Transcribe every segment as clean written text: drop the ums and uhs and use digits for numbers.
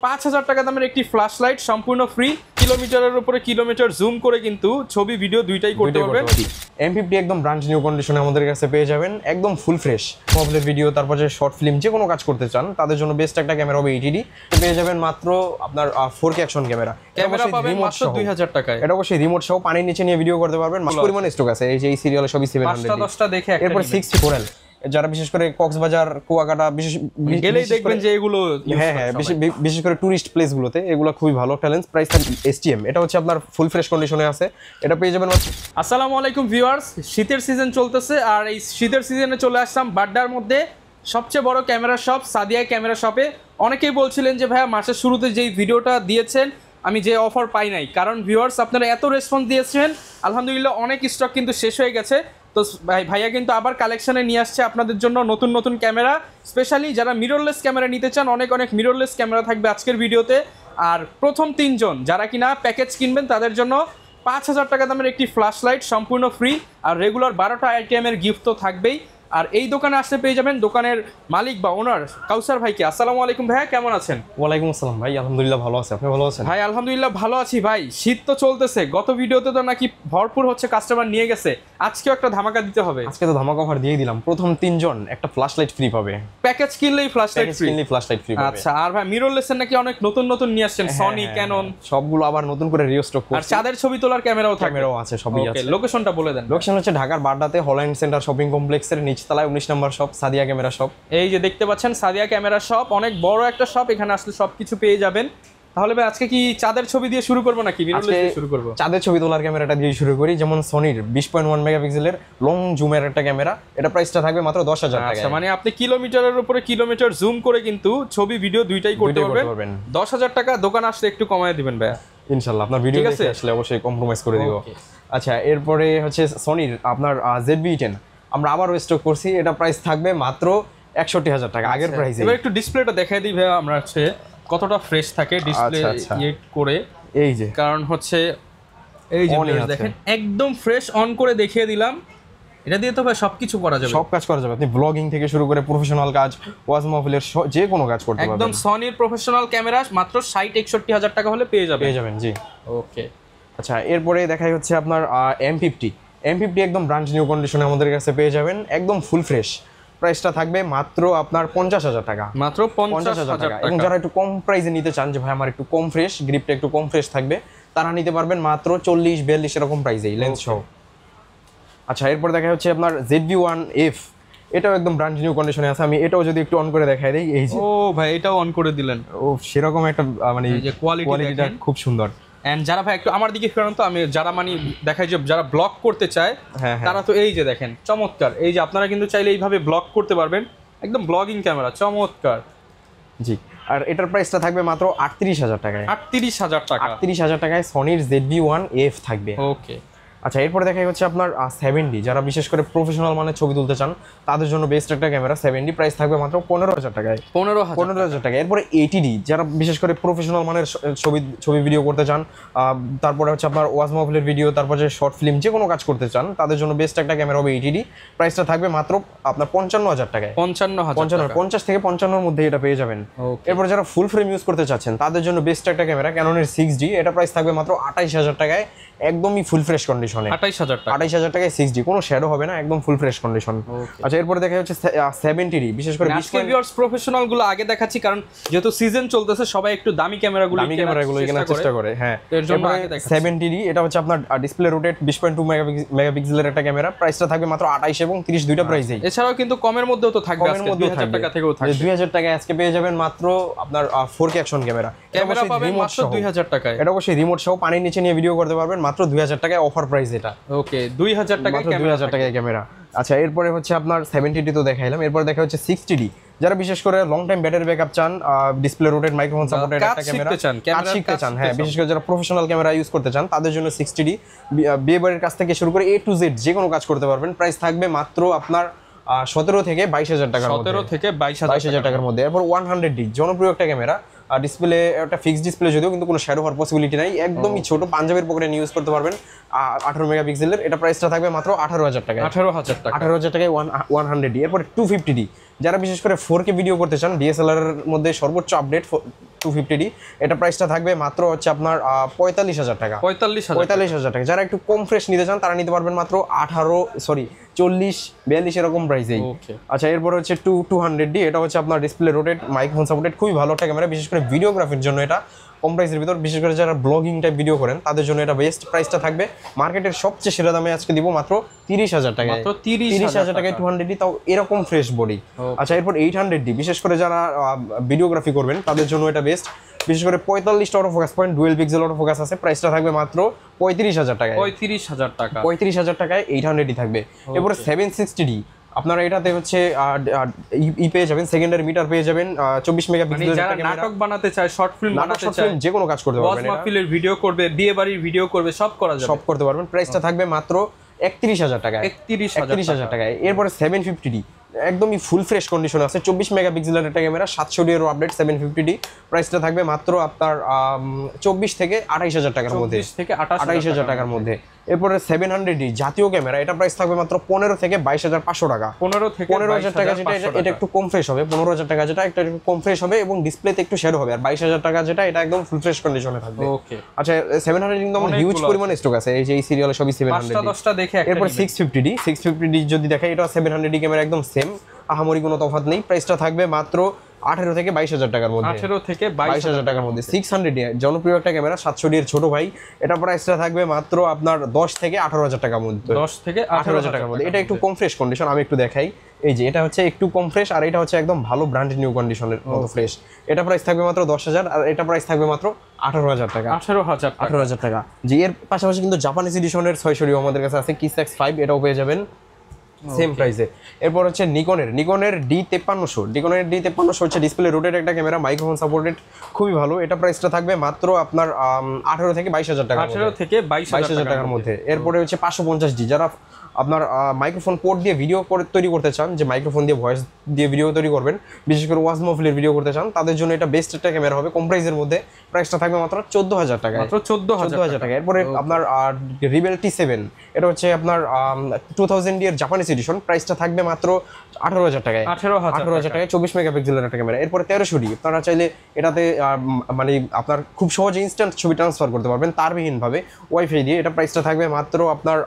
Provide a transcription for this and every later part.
৫,০০০ টাকা দামের একটি ফ্ল্যাশ লাইট সম্পূর্ণ ফ্রি, কিলোমিটারের উপরে কিলোমিটার জুম করে কিন্তু ছবি ভিডিও দুইটাই করতে পারবেন। M50 একদম ব্র্যান্ড নিউ কন্ডিশনে আমাদের কাছে পেয়ে যাবেন, একদম ফুল ফ্রেশ। মোবাইলের ভিডিও, তারপর যে শর্ট ফিল্ম যে কোনো কাজ করতে চান তাদের জন্য বেস্ট একটা ক্যামেরা হবে এইচডি। পেয়ে যাবেন মাত্র আপনার 4K অ্যাকশন ক্যামেরা পাবেন মাত্র ২০০০ টাকায়। এটা অবশ্যই রিমোট সহ পানির নিচে নিয়ে ভিডিও করতে পারবেন। মাস পরিমাণে স্টক আছে, এই যে এই সিরিয়ালে সবই 700 10টা দেখে এরপর 64L যারা বিশেষ করে কক্সবাজার, কুয়াকাটা গেলেই দেখবেন যে এগুলো বিশেষ করে টুরিস্ট প্লেস গুলোতে এগুলো খুবই ভালো একটা লেন্স। প্রাইস থাকবে STM, এটা হচ্ছে আপনার ফুল ফ্রেশ কন্ডিশনে আছে, এটা পেয়ে যাবেন। আসসালামু আলাইকুম ভিউয়ার্স, শীতের সিজন চলতেছে আর এই শীতের সিজনে চলে আসলাম বাড্ডার মধ্যে সবচেয়ে বড় ক্যামেরা শপ সাদিয়া ক্যামেরা শপে। অনেকেই বলছিলেন যে ভাইয়া মাসের শুরুতে যেই ভিডিওটা দিয়েছেন আমি যে অফার পাই নাই, কারণ ভিউয়ার্স আপনারা এত রেসপন্স দিয়েছেন, আলহামদুলিল্লাহ অনেক স্টক কিন্তু শেষ হয়ে গেছে। তো ভাইয়া কিন্তু আবার কালেকশানে নিয়ে আসছে আপনাদের জন্য নতুন নতুন ক্যামেরা, স্পেশালি যারা মিররলেস ক্যামেরা নিতে চান অনেক মিররলেস ক্যামেরা থাকবে আজকের ভিডিওতে। আর প্রথম 3 জন যারা কিনা প্যাকেজ কিনবেন তাদের জন্য ৫,০০০ টাকা দামের একটি ফ্ল্যাশ লাইট সম্পূর্ণ ফ্রি, আর রেগুলার 12টা আইটেমের গিফট তো থাকবেই। আর এই দোকানে আসতে পেয়ে যাবেন দোকানের মালিক বা ওনার কাউসার ভাইকে। আসসালামু আলাইকুম ভাইয়া, কেমন আছেন? ওয়ালাইকুম আসসালাম ভাই, আলহামদুলিল্লাহ ভালো আছি, আপনি ভালো আছেন? ভাই আলহামদুলিল্লাহ ভালো আছি ভাই। শীত তো চলতেছে, গত ভিডিওতে তো নাকি ভরপুর হচ্ছে কাস্টমার নিয়ে গেছে, আজকেও একটা ধামাকা দিতে হবে। আজকে তো ধামাকা অফার দিয়ে দিলাম, প্রথম 3 জন একটা ফ্ল্যাশ লাইট ফ্রি পাবে। প্যাকেজ কিনলেই ফ্ল্যাশ লাইট ফ্রি পাবে। আচ্ছা, আর ভাই মিররলেস এর নাকি অনেক নতুন নতুন নিয়ে আসছেন, সনি, ক্যানন সবগুলো আবার নতুন করে রিস্টক করছি। আর চাঁদের ছবি তোলার ক্যামেরাও আছে, সবই আছে। লোকেশনটা বলে দেন। লোকেশন হচ্ছে ঢাকার বাড্ডাতে হল্যান্ড সেন্টার শপিং কমপ্লেক্সের নিচতলায় 19 নম্বর শপ সাদিয়া ক্যামেরা শপ। এই যে দেখতে পাচ্ছেন সাদিয়া ক্যামেরা শপ, অনেক বড় একটা শপ, এখানে আসলে সবকিছু পেয়ে যাবেন। তাহলে ভাই আজকে কি চাঁদের ছবি দিয়ে শুরু করব নাকি মিররলেস দিয়ে শুরু করব? চাঁদের ছবি তোলার ক্যামেরাটা দিয়ে শুরু করি, যেমন সনির 20.1 মেগাপিক্সেলের লং জুমের একটা ক্যামেরা, এটা প্রাইসটা থাকবে মাত্র 10,000 টাকা। আচ্ছা, মানে আপনি কিলোমিটারের উপরে কিলোমিটার জুম করে কিন্তু ছবি ভিডিও দুইটাই করতে পারবেন। 10,000 টাকা, দোকান আসলে একটু কমায় দিবেন ভাইয়া ইনশাআল্লাহ, আপনার ভিডিও দেখে আসলে অবশ্যই কম্প্রোমাইজ করে দিব। আচ্ছা, এরপরে হচ্ছে সনির আপনার ZV-10 আমরা আবারও স্টক করছি, এটা প্রাইস থাকবে মাত্র 61,000 টাকা আগের প্রাইসে। এবার একটু ডিসপ্লেটা দেখাই দিই ভাইয়া আমরা হচ্ছে কতটা ফ্রেশ থাকে ডিসপ্লে করে। এই যে কারণ হচ্ছে এই যে দেখেন একদম ফ্রেশ, অন করে দেখিয়ে দিলাম। এটা দিয়ে তো ভাই সবকিছু করা যাবে, সব কাজ করা যাবে। আপনি ব্লগিং থেকে শুরু করে প্রফেশনাল কাজ, ওয়াজ মাহফিলের যে কোনো কাজ করতে পারবেন। একদম সনির প্রফেশনাল ক্যামেরা মাত্র 60-61,000 টাকা হলে পেয়ে যাবেন। জি ওকে। আচ্ছা, এরপরে দেখাই হচ্ছে আপনার M50 একদম ব্র্যান্ড নিউ কন্ডিশনে আমাদের কাছে পেয়ে যাবেন, একদম ফুল ফ্রেশ। প্রাইসটা থাকবে মাত্র আপনার 50,000 টাকা, মাত্র 50,000 টাকা। এবং যারা একটু কম প্রাইসে নিতে চান যে ভাই আমার একটু কম ফ্রেশ, গ্রিপটা একটু কম ফ্রেশ থাকবে, তারা নিতে পারবেন মাত্র 40-42 এরকম প্রাইসেই লেন্স সহ। আচ্ছা, এরপর দেখা হচ্ছে আপনার ZV-1F, এটাও একদম ব্র্যান্ড নিউ কন্ডিশনে আছে। আমি এটাও যদি একটু অন করে দেখাই দিই, এই যে ও ভাই এটাও অন করে দিলেন। ও সেরকম একটা মানে কোয়ালিটিটা খুব সুন্দর। এন্ড যারা ভাই একটু আমার দিকে ফেরান তো, আমি যারা মানে দেখাই যে যারা ব্লগ করতে চায় তারা তো এই যে দেখেন চমৎকার, এই যে আপনারা কিন্তু চাইলে এইভাবে ব্লগ করতে পারবেন, একদম ব্লগিং ক্যামেরা চমৎকার। জি, আর এটার প্রাইসটা থাকবে মাত্র 38,000 টাকায়। 38,000 টাকা, 38,000 টাকায় সনির ZV-1F থাকবে। ওকে। আচ্ছা, এরপরে দেখাই হচ্ছে আপনার 70, যারা বিশেষ করে প্রফেশনাল মানে ছবি তুলতে চান তাদের জন্য বেস্ট একটা ক্যামেরা 70, প্রাইস থাকবে মাত্র 15,000 টাকায়। 15,000 টাকা। এরপরে 80D, যারা বিশেষ করে প্রফেশনাল মানের ছবি ভিডিও করতে চান, তারপরে হচ্ছে আপনার ওয়াজ মাহফিলের ভিডিও, তারপর যে শর্ট ফিল্ম যে কোনো কাজ করতে চান তাদের জন্য বেস্ট একটা ক্যামেরা হবে 80D, প্রাইসটা থাকবে মাত্র আপনার 55,000 টাকায়। 50 থেকে 55-এর মধ্যে এটা পেয়ে যাবেন। এরপরে যারা ফুল ফ্রেম ইউজ করতে চাচ্ছেন তাদের জন্য বেস্ট একটা ক্যামেরা ক্যাননের 6D, এটা প্রাইস থাকবে মাত্র 28,000 টাকায়, একদমই ফুল ফ্রেশ কন্ডিশনে। 28,000 টাকায় 6D, কোনো শ্যাডো হবে না, একদম ফুল ফ্রেশ কন্ডিশন। আচ্ছা, এরপরে দেখা হচ্ছে 70D, বিশেষ করে প্রফেশনাল গুলো আগে দেখাচ্ছি, কারণ যেহেতু সিজন চলতেছে সবাই একটু দামি ক্যামেরাগুলো কেনার চেষ্টা করে। হ্যাঁ, এর জন্য 70D, এটা হচ্ছে আপনার ডিসপ্লে রোটেট 20.2 মেগাপিক্সেলের একটা ক্যামেরা, প্রাইসটা থাকবে মাত্র 28 এবং 30 দুইটা প্রাইসেই। এছাড়াও কিন্তু কমের মধ্যেও তো থাকবে, আজকে 2000 টাকা থেকেও থাকবে। 2000 টাকায় আজকে পেয়ে যাবেন মাত্র আপনার 4K অ্যাকশন ক্যামেরা পাবেন মাত্র 2000 টাকায়। এটা অবশ্যই রিমোট সহ পানির নিচে নিয়ে ভিডিও করতে পারবেন মাত্র 2000 টাকায়, অফার প্রাইস এটা। ওকে, 2000 টাকায় ক্যামেরা, 2000 টাকায় ক্যামেরা। আচ্ছা, এরপরে হচ্ছে আপনার 70D তো দেখাইলাম, এরপর দেখা হচ্ছে 60D, যারা বিশেষ করে লং টাইম ব্যাটারি ব্যাকআপ চান, ডিসপ্লে রোটেট মাইক্রোফোন সাপোর্টেড একটা ক্যামেরা শিখতে চান, হ্যাঁ বিশেষ করে যারা প্রফেশনাল ক্যামেরা ইউজ করতে চান তাদের জন্য 60D, বিয়ে বাড়ির কাছ থেকে শুরু করে A to Z যে কোনো কাজ করতে পারবেন। প্রাইস থাকবে মাত্র আপনার 17 থেকে 22,000 টাকার মধ্যে। 17 থেকে 22,000 টাকার মধ্যে। এরপর 100D, জনপ্রিয় একটা ক্যামেরা, ডিসপ্লে একটা ফিক্সড ডিসপ্লে, যদিও কিন্তু কোনো শ্যাডো হওয়ার পসিবিলিটি নাই, একদমই ছোট, পাঞ্জাবের পকেটে ইউজ করতে পারবেন। 18 মেগাপিক্সেলের, এটা প্রাইসটা থাকবে মাত্র 18,000 টাকায়। 18,000 টাকা 18,000 টাকায় 100D। এরপর 250D, যারা বিশেষ করে 4K ভিডিও করতে চান ডিএসএলআর এর মধ্যে সর্বোচ্চ আপডেট 250D, এটা প্রাইসটা থাকবে মাত্র হচ্ছে আপনার 45,000 টাকা। 45,000 টাকা। যারা একটু কম ফ্রেশ নিতে চান তারা নিতে পারবেন মাত্র 40-42 এরকম প্রাইসেই। আচ্ছা, এরপর হচ্ছে 200D, এটা হচ্ছে আপনার ডিসপ্লে রোটেট, মাইক্রোফোন সাপোর্টেড, খুবই ভালো একটা ক্যামেরা, বিশেষ করে ভিডিওগ্রাফির জন্য এটা কম প্রাইসের ভিতর, বিশেষ করে যারা ব্লগিং টাইপ ভিডিও করেন তাদের জন্য এটা বেস্ট। প্রাইসটা থাকবে মার্কেটের সবচেয়ে সেরা দামে আজকে দিব মাত্র 30,000 টাকায়। 30,000 টাকায় 200D, তাও এরকম ফ্রেশ বডি। আচ্ছা, এরপর 800D, বিশেষ করে যারা ভিডিওগ্রাফি করবেন তাদের জন্য এটা বেস্ট, বিশেষ করে 45টা autofocus point, dual pixel autofocus আছে। প্রাইসটা থাকবে মাত্র 35,000 টাকায়। 35,000 টাকায় 800D থাকবে। এরপরে 760D, আপনারা এটাতে হচ্ছে পেয়ে যাবেন, সেকেন্ডারি মিটার পেয়ে যাবেন, 24 মেগাপিক্সেলের যারা নাটক বানাতে চায়, শর্ট ফিল্ম বানাতে চায়, যে কোনো কাজ করতে পারবেন, মাহফিলের ভিডিও করবে, বিয়ে বাড়ির ভিডিও করবে, সব করা যাবে, সব করতে পারবেন। প্রাইসটা থাকবে মাত্র 31,000 টাকায়। 31,000 টাকায়। এরপরে 750D, একদমই ফুল ফ্রেশ কন্ডিশন আছে, 24 মেগাপিক্সেলের একটা ক্যামেরা, 700D এর আপডেট 750D। প্রাইসটা থাকবে মাত্র আপনার 24 থেকে 28,000 টাকার মধ্যে, 28,000 টাকার মধ্যে। এরপরে 700D জাতীয় ক্যামেরা, এটা প্রাইস থাকবে মাত্র 15 থেকে 22,500 টাকা। 15,000 টাকা যেটা, এটা একটু কম ফ্রেশ হবে। 15,000 টাকা যেটা একটু কম ফ্রেশ হবে এবং ডিসপ্লেতে একটু শেডো হবে। আর 22,000 টাকা যেটা, এটা একদম ফুল ফ্রেশ কন্ডিশনে থাকবে। আচ্ছা, 700D কিন্তু আমার হিউজ পরিমাণে স্টক আছে, এই যে এই সিরিয়ালে সবই 700D। দেখে এরপর 650D যদি দেখাই, এটা 700D ক্যামেরা, একদম সেম, আহামরি কোনো তফাৎ নেই। প্রাইসটা থাকবে মাত্র 18 থেকে 22,000 টাকার মধ্যে। 18 থেকে 22,000 টাকার মধ্যে। 600D জনপ্রিয় একটা ক্যামেরা, 700D এর ছোট ভাই, এটা প্রাইসটা থাকবে মাত্র আপনার 10 থেকে 18,000 টাকার মধ্যে। 10 থেকে 18,000 টাকার মধ্যে। এটা একটু কম ফ্রেশ কন্ডিশন, আমি একটু দেখাই। এই যে এটা হচ্ছে একটু কম ফ্রেশ, আর এটা হচ্ছে একদম ভালো ব্র্যান্ডেড নিউ কন্ডিশনের মতো ফ্রেশ। এটা প্রাইস থাকবে মাত্র 10,000, আর এটা প্রাইস থাকবে মাত্র 18,000 টাকা। 18,000 টাকা। জি, এর পাশাপাশি কিন্তু জাপানিজ এডিশনের 600D আমাদের কাছে আছে, কিস X5, এটাও পেয়ে যাবেন সেম প্রাইসে। এরপর হচ্ছে নিকনের D5300 হচ্ছে ডিসপ্লে রোটেট একটা ক্যামেরা, মাইক্রোফোন সাপোর্টেড, খুবই ভালো। এটা প্রাইসটা থাকবে মাত্র আপনার 18 থেকে 22,000 টাকা। 18 থেকে 22,000 টাকার মধ্যে। এরপরে হচ্ছে 550D, যারা আপনার মাইক্রোফোন পোর্ট দিয়ে ভিডিও তৈরি করতে চান, যে মাইক্রোফোন দিয়ে ভয়েস দিয়ে ভিডিও তৈরি করবেন, বিশেষ করে ওয়াজ মাহফিলের ভিডিও করতে চান, তাদের জন্য এটা বেস্ট একটা ক্যামেরা হবে, কম প্রাইসের মধ্যে। প্রাইসটা থাকবে মাত্র 14,000 টাকা। মাত্র 14,000 টাকা। এরপরে আপনার রিবেল T7, এটা হচ্ছে আপনার 2000D এর জাপানিজ এডিশন, প্রাইসটা থাকবে মাত্র 18,000 টাকায়। 18,000 টাকায় 24 মেগাপিক্সেলের একটা ক্যামেরা। এরপরে 1300D, আপনারা চাইলে এটাতে মানে আপনার খুব সহজে ইনস্ট্যান্ট ছবি ট্রান্সফার করতে পারবেন তারবিহীন ভাবে, ওয়াইফাই দিয়ে। এটা প্রাইসটা থাকবে মাত্র আপনার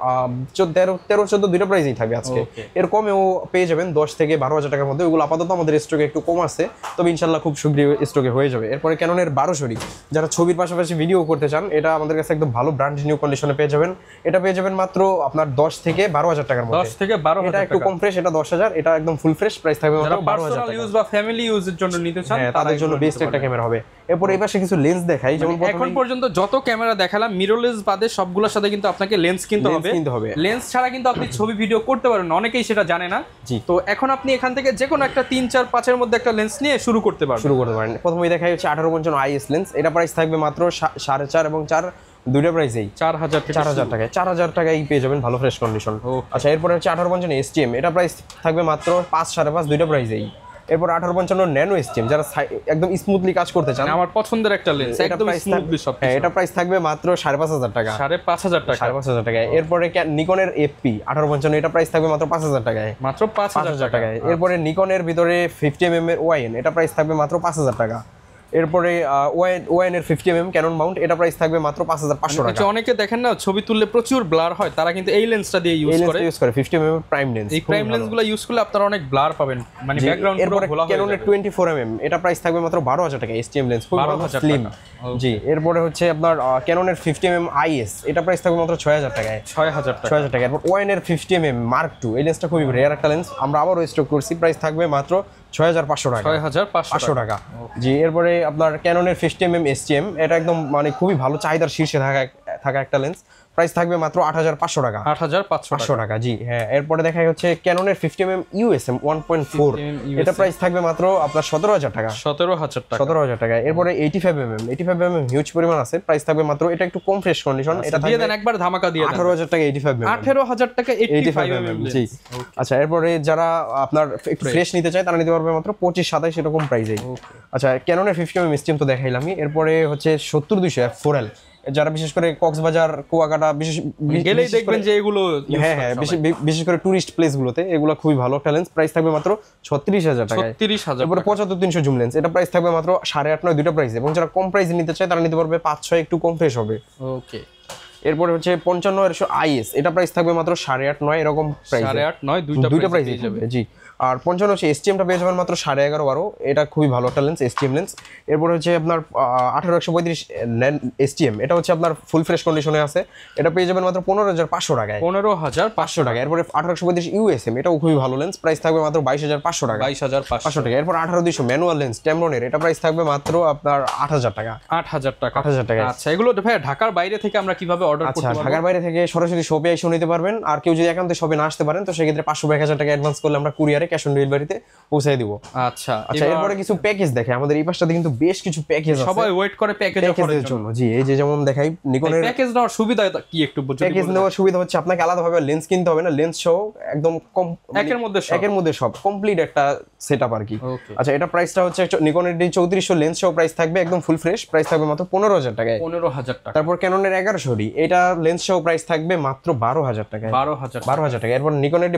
13-14 দুটো প্রাইসই থাকবে আজকে। এর কমেও পেয়ে যাবেন 10 থেকে 12,000 টাকার মধ্যে। ওগুলো আপাতত আমাদের স্টকে একটু কম আছে, তবে ইনশাল্লাহ খুব শীঘ্রই স্টকে হয়ে যাবে। এরপরে ক্যাননের 1200D, যারা ছবির পাশাপাশি ভিডিও করতে চান, এটা আমাদের কাছে একদম ভালো ব্র্যান্ড নিউ কন্ডিশনে পেয়ে যাবেন। এটা পেয়ে যাবেন মাত্র আপনার 10 থেকে 12,000 টাকার মধ্যে। 10 থেকে 12,000 এটা একটু কম ফ্রেশ, এটা 10,000, এটা একদম ফুল ফ্রেশ। প্রাইস থাকবে মাত্র 12,000 টাকা। ইউজ বা ফ্যামিলি ইউজের জন্য নিতে চান, তাদের জন্য বেস্ট একটা ক্যামেরা হবে। এরপর এই পাশে কিছু লেন্স দেখাই, যেমন এখন পর্যন্ত যত ক্যামেরা দেখালাম মিররলেস বাদে সবগুলোর সাথে কিন্তু আপনাকে লেন্স কিনতে হবে। লেন্স ছাড়া কিন্তু আপনি ছবি ভিডিও করতে পারবেন না, অনেকেই সেটা জানে না। তো এখন আপনি এখান থেকে যে কোনো একটা 3, 4, 5 এর মধ্যে একটা লেন্স নিয়ে শুরু করতে পারেন। প্রথমেই দেখাই হচ্ছে 1855 IS লেন্স, এটা প্রাইস থাকবে মাত্র 4.5 এবং 4 দুইটা প্রাইসেই 4,000 টাকায়। 4,000 টাকায় পেয়ে যাবেন ভালো ফ্রেশ কন্ডিশন। আচ্ছা, এরপরে হচ্ছে 1855 STM, এটা প্রাইস থাকবে মাত্র 5, 5.5 দুইটা প্রাইসেই। এরপর 1855 ন্যানো STM, যারা একদম স্মুথলি কাজ করতে চান, আমার পছন্দের একটা লেন্স, একদম স্মুথলি সব। এটা প্রাইস থাকবে মাত্র 5,500 টাকা। 5,500 টাকায়। এরপরে নিকনের FP 1855, এটা প্রাইস থাকবে মাত্র 5,000 টাকায়। মাত্র 5,000 টাকায়। এরপরে নিকনের ভিতরে 50mm এর OIN, এটা প্রাইস থাকবে মাত্র 5,000 টাকা। এরপরে OIN এর 50mm ক্যানন মাউন্ট, এটা প্রাইস থাকবে মাত্র 5,500 টাকা। অনেকে দেখেন না ছবি তুললে প্রচুর ব্লার হয়, তারা কিন্তু এই লেন্সটা দিয়ে ইউজ করে 50mm প্রাইম লেন্স। এই প্রাইম লেন্সগুলো ইউজ করলে আপনারা অনেক ব্লার পাবেন, মানে ব্যাকগ্রাউন্ড পুরো ঘোলা হয়ে যাবে। ক্যাননের 24mm, এটা প্রাইস থাকবে মাত্র 12,000 টাকা। STM লেন্স, খুব ভালো স্লিম। জি, এরপরে হচ্ছে আপনার ক্যাননের 50mm IS, এটা প্রাইস থাকবে মাত্র 6,000 টাকায়। 6,000 টাকা। এরপর OIN এর 50mm Mark II, এই লেন্সটা খুবই রেয়ার একটা লেন্স, আমরা আবারও স্টক করছি, প্রাইস থাকবে মাত্র 6,500 টাকা। 6,500 টাকা। জি, এরপরে আপনার ক্যাননের 50mm STM, এটা একদম মানে খুবই ভালো চাহিদার শীর্ষে থাকা একটা লেন্স, প্রাইস থাকবে মাত্র 8,500 টাকা। 8,500 টাকা। জি হ্যাঁ। এরপরে দেখাই হচ্ছে ক্যাননের 50mm USM 1.4, এটা প্রাইস থাকবে মাত্র আপনার 17,000 টাকা। 17,000 টাকা। এরপরে 85mm হিউজ পরিমাণ আছে, প্রাইস থাকবে মাত্র, এটা একটু কম ফ্রেশ কন্ডিশন, এটা দিয়ে দেন একবার ধামাকা দিয়ে দেন। 18,000 টাকা 18,000 টাকা 85mm। জি। আচ্ছা, এরপরে যারা আপনার একটু ফ্রেশ নিতে চায় তারা নিতে পারবে মাত্র 25-27 এরকম প্রাইসেই। আচ্ছা, ক্যাননের 50mm STM তো দেখাইলামই। এরপরে হচ্ছে 70-200 F4L, যারা বিশেষ করে কক্সবাজার, কুয়াকাটা গেলেই দেখবেন যে এগুলো হ্যাঁ হ্যাঁ বিশেষ করে টুরিস্ট প্লেস গুলোতে এগুলো খুবই ভালো একটা লেন্স। প্রাইস থাকবে মাত্র 36,000 টাকায়। 36,000। তারপরে 75-300 জুম লেন্স, এটা প্রাইস থাকবে মাত্র 8.5-9 দুটো প্রাইস, এবং যারা কম প্রাইসে নিতে চায় তারা নিতে পারবে 5-6 একটু কম ফ্রেশ হবে। ওকে। এরপরে হচ্ছে 55-100 IS, এটা প্রাইস থাকবে মাত্র 8.5-9 এরকম প্রাইস, 8.5-9 দুইটা প্রাইস পেয়ে যাবে। জি। আর 55 হচ্ছে STM টা পেয়ে যাবেন মাত্র 11.5-12, এটা খুবই ভালো একটা লেন্স, STM লেন্স। এরপর হচ্ছে আপনার 18-135 STM, এটা হচ্ছে আপনার ফুল ফ্রেশ কন্ডিশনে আছে, এটা পেয়ে যাবেন মাত্র 15,500 টাকায়। 15,500 টাকা। এরপরে 18-135 USM, এটাও খুবই ভালো লেন্স, প্রাইস থাকবে মাত্র 22,500 টাকা। 22,500 টাকা। এরপর 18-200 ম্যানুয়াল লেন্স Tamron-এর, এটা প্রাইস থাকবে মাত্র আপনার 8,000 টাকা। 8,000 টাকা। 8,000 টাকা। আচ্ছা, এগুলো ভাই ঢাকার বাইরে থেকে আমরা কিভাবে অর্ডার করতে পারবো? ঢাকার বাইরে থেকে সরাসরি শপে এসে নিতে পারবেন, আর কেউ যদি একান্তে শপে না আসতে পারেন তো সেক্ষেত্রে 500-1000 টাকা অ্যাডভান্স করলে আমরা কুরিয়ারে ক্যাশ অন ডেলিভারিতে পৌঁছে দিব। আচ্ছা। এরপরে কিছু প্যাকেজ দেখে, আমাদের এই পাশটাতে কিন্তু বেশ কিছু প্যাকেজ আছে, সবাই ওয়েট করে প্যাকেজের জন্য। জি, এই যে যেমন দেখাই নিকনের প্যাকেজ নেওয়ার সুবিধা কি একটু বলতে? প্যাকেজ নেওয়ার সুবিধা হচ্ছে আপনাকে আলাদাভাবে লেন্স কিনতে হবে না, লেন্স সহ একদম কম একের মধ্যে সব কমপ্লিট একটা সেটআপ আর কি। আচ্ছা, এটা প্রাইসটা হচ্ছে নিকনের D3400 লেন্স সহ প্রাইস থাকবে একদম ফুল ফ্রেশ, প্রাইস থাকবে মাত্র 15,000 টাকায়। 15,000 টাকা। তারপর ক্যাননের 1100D, এটা লেন্স সহ প্রাইস থাকবে মাত্র 12,000 টাকায়। 12,000 টাকা। এরপর নিকনের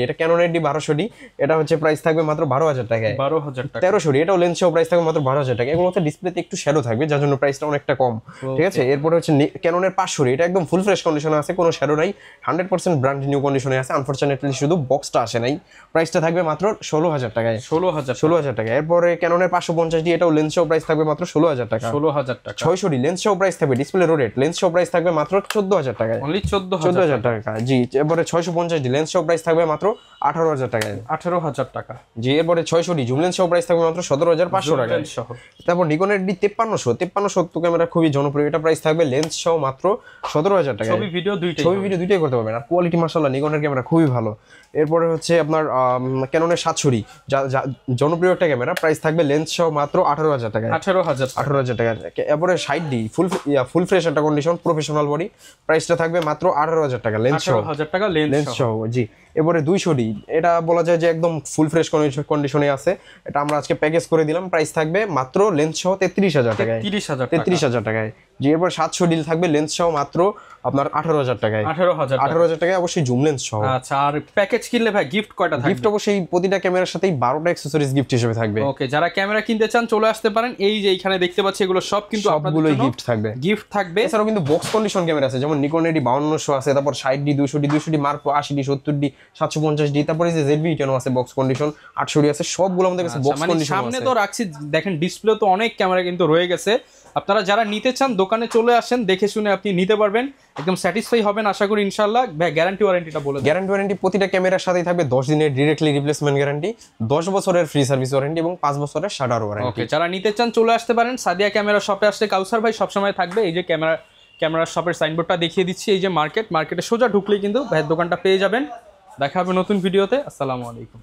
এটা ক্যাননের D1200D, এটা হচ্ছে প্রাইস থাকবে মাত্র 12,000 টাকায়। 12,000 টাকা। 1300D, এটাও লেন্স সহ প্রাইস থাকবে মাত্র 12,000 টাকা। এগুলোতে ডিসপ্লেতে একটু শ্যাডো থাকবে যার জন্য প্রাইসটা অনেকটা কম, ঠিক আছে। এরপর হচ্ছে ক্যাননের 500D, এটা একদম ফুল ফ্রেশ কন্ডিশনে আছে, কোনো শ্যাডো নাই, 100% ব্র্যান্ড নিউ কন্ডিশনে আছে। আনফরচুনেটলি শুধু বক্সটা আসে নাই, প্রাইসটা থাকবে মাত্র 16,000 টাকায়। 16,000 টাকা। এরপরে ক্যাননের 550D, এটাও লেন্স সহ প্রাইস থাকবে মাত্র 16,000 টাকা। 16,000 টাকা। 600D লেন্স সহ প্রাইস থাকবে, ডিসপ্লে রোটেট লেন্স সহ প্রাইস থাকবে মাত্র 14,000 টাকায়। অনলি 14,000 টাকা। জি। এরপরে 650D লেন্স সহ প্রাইস থাকবে মাত্র 18,000 টাকায়। 18,000 টাকা। জি। এরপরে 600D জুম লেন্স সহ প্রাইস থাকবে মাত্র 17,500 টাকায়। তারপর নিকনের D5300 ক্যামেরা খুবই জনপ্রিয়, এটা প্রাইস থাকবে লেন্স সহ মাত্র 17,000 টাকায়। ছবি ভিডিও দুইটাই করতে পারবেন, আর কোয়ালিটি মাশাআল্লাহ নিকনের ক্যামেরা খুবই ভালো। এরপরে হচ্ছে আপনার ক্যাননের 700D, জনপ্রিয় একটা ক্যামেরা, প্রাইস থাকবে লেন্স সহ মাত্র 18,000 টাকায়। 18,000 টাকা। এরপরে 60D ফুল ফ্রেশ একটা কন্ডিশন প্রফেশনাল বডি, প্রাইসটা থাকবে মাত্র 18,000 টাকা লেন্স সহ। 18,000 টাকা লেন্স সহ। জি। এরপরে 200D, এটা বলা যায় যে একদম ফুল ফ্রেশ কন্ডিশনে আছে, এটা আমরা আজকে প্যাকেজ করে দিলাম, প্রাইস থাকবে মাত্র লেন্স সহ 33,000 টাকায়। 33,000 টাকায়। জি। এরপর 700D থাকবে লেন্স সহ মাত্র আপনার 18,000 টাকায়। 18,000 টাকায়, অবশ্যই জুম লেন্স সহ। আচ্ছা, আর প্যাকেজ কিনলে ভাই গিফট কয়টা থাকবে? গিফট অবশ্যই প্রতিটা ক্যামেরার সাথেই 12টা অ্যাকসেসরিজ গিফট হিসেবে থাকবে। ওকে, যারা ক্যামেরা কিনতে চান চলে আসতে পারেন, এই যে এখানে দেখতে পাচ্ছি এগুলো সব কিন্তু আপনাদের জন্য গিফট থাকবে। এছাড়াও কিন্তু বক্স কন্ডিশন ক্যামেরা আছে, যেমন নিকন D5200 আছে, তারপর 60D 200D mark 80D 70D 750D, তারপরে যে ZV-10 আছে বক্স কন্ডিশন, 800D আছে, সবগুলো আমাদের কাছে বক্স কন্ডিশন আছে। সামনে তো রাখছি, দেখেন ডিসপ্লে তো অনেক ক্যামেরা কিন্তু রয়ে গেছে। আপনারা যারা নিতে চান দোকানে চলে আসেন, দেখে শুনে আপনি নিতে পারবেন, একদম স্যাটিসফাই হবেন আশা করি ইনশাআল্লাহ। গ্যারান্টি ওয়ারেন্টিটা বলে দেন। গ্যারান্টি ওয়ারেন্টি প্রতিটা ক্যামেরার সাথেই থাকবে 10 দিনের ডিরেক্টলি রিপ্লেসমেন্ট গ্যারান্টি, 10 বছরের ফ্রি সার্ভিস ওয়ারেন্টি এবং 5 বছরের শাটার ওয়ারেন্টি। ওকে, যারা নিতে চান চলে আসতে পারেন সাদিয়া ক্যামেরা শপে। আসলে কাউসার ভাই সবসময় থাকবে। এই যে ক্যামেরা শপের সাইনবোর্ডটা দেখিয়ে দিচ্ছি, এই যে মার্কেটে সোজা ঢুকলেই কিন্তু ভাইয়ের দোকানটা পেয়ে যাবেন। দেখা হবে নতুন ভিডিওতে। আসসালামু আলাইকুম।